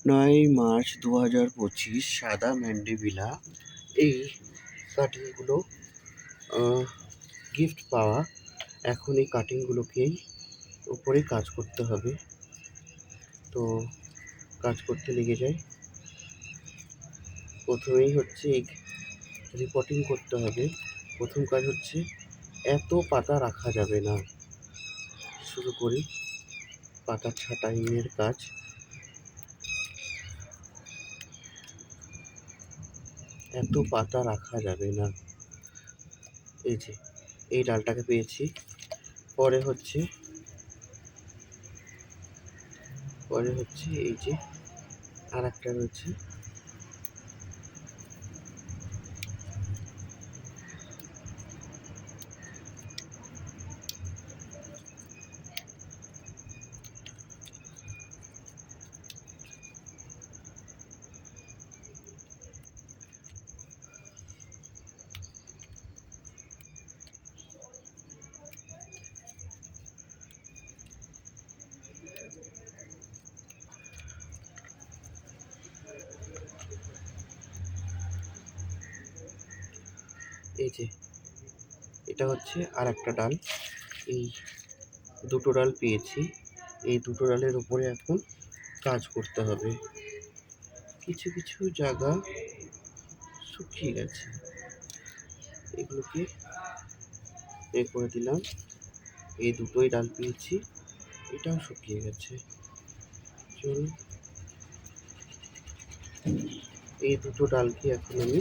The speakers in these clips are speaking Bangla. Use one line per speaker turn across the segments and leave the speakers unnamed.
9 মার্চ 2025 সাদা ম্যান্ডেভিলা। এই কাটিংগুলো গিফট পাওয়া। এখন এই কাটিংগুলোকেই উপরে কাজ করতে হবে। তো কাজ করতে লেগে যায়। প্রথমেই হচ্ছে এই রিপোর্টিং করতে হবে। প্রথম কাজ হচ্ছে এত পাতা রাখা যাবে না। শুরু করি পাতা ছাঁটাইয়ের কাজ। এত পাতা রাখা যাবে না। এই যে এই ডালটাকে পেয়েছি। পরে হচ্ছে এই যে আর একটা রয়েছে। এই যে এটা হচ্ছে আর একটা ডাল। এই দুটো ডাল পেয়েছি। এই দুটো ডালের উপরে এখন কাজ করতে হবে। কিছু কিছু জায়গা শুকিয়ে গেছে, এগুলোকে এ করে দিলাম। এই দুটোই ডাল পেয়েছি, এটাও শুকিয়ে গেছে। চলুন এই দুটো ডালকে এখন আমি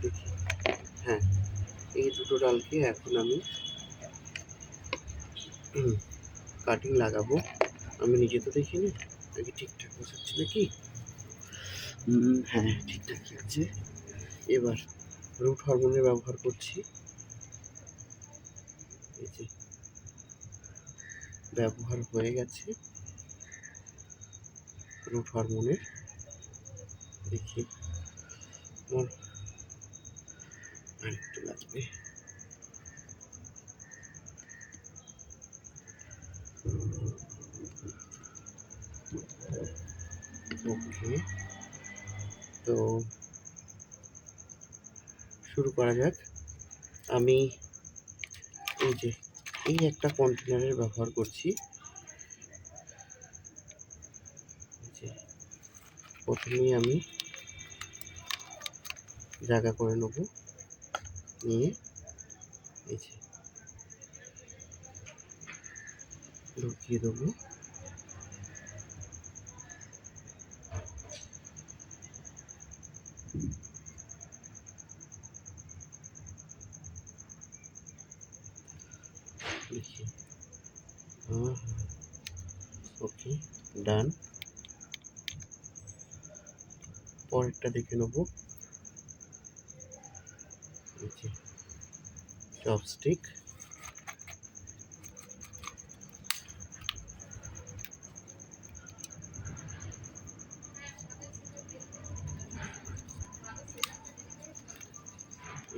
দেখি। হ্যাঁ, এই দুটো ডালকে এখন আমি কাটিং লাগাবো। আমি নিজে তো দেখিনি আগে ঠিকঠাক বসাচ্ছি নাকি। হ্যাঁ, ঠিকঠাকই আছে। এবার রুট হরমোনের ব্যবহার করছি। এই যে ব্যবহার হয়ে গেছে রুট হরমোনের। দেখি আমার আরেকটু লাগবে। ওকে, তো শুরু করা যাক। আমি এই যে এই একটা কন্টেনারের ব্যবহার করছি। প্রথমেই আমি জায়গা করে নেব, নিয়ে এই যে ঢুকিয়ে দেবো। দেখি, ওকে, ডান। পরেরটা দেখে নেবো। এই যে চপস্টিক।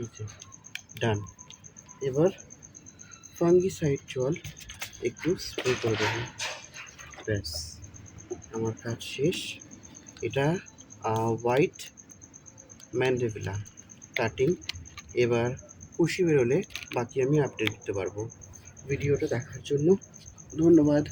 এই যে ডান। এবার ফাঙ্গিসাইড জল একটু স্প্রে করে দেবো। ব্যাস, আমার কাজ শেষ। এটা হোয়াইট ম্যান্ডেভিলা কাটিং। এবার কুশি বেরোলে বাকি আমি আপডেট দিতে পারবো। ভিডিওটা দেখার জন্য ধন্যবাদ।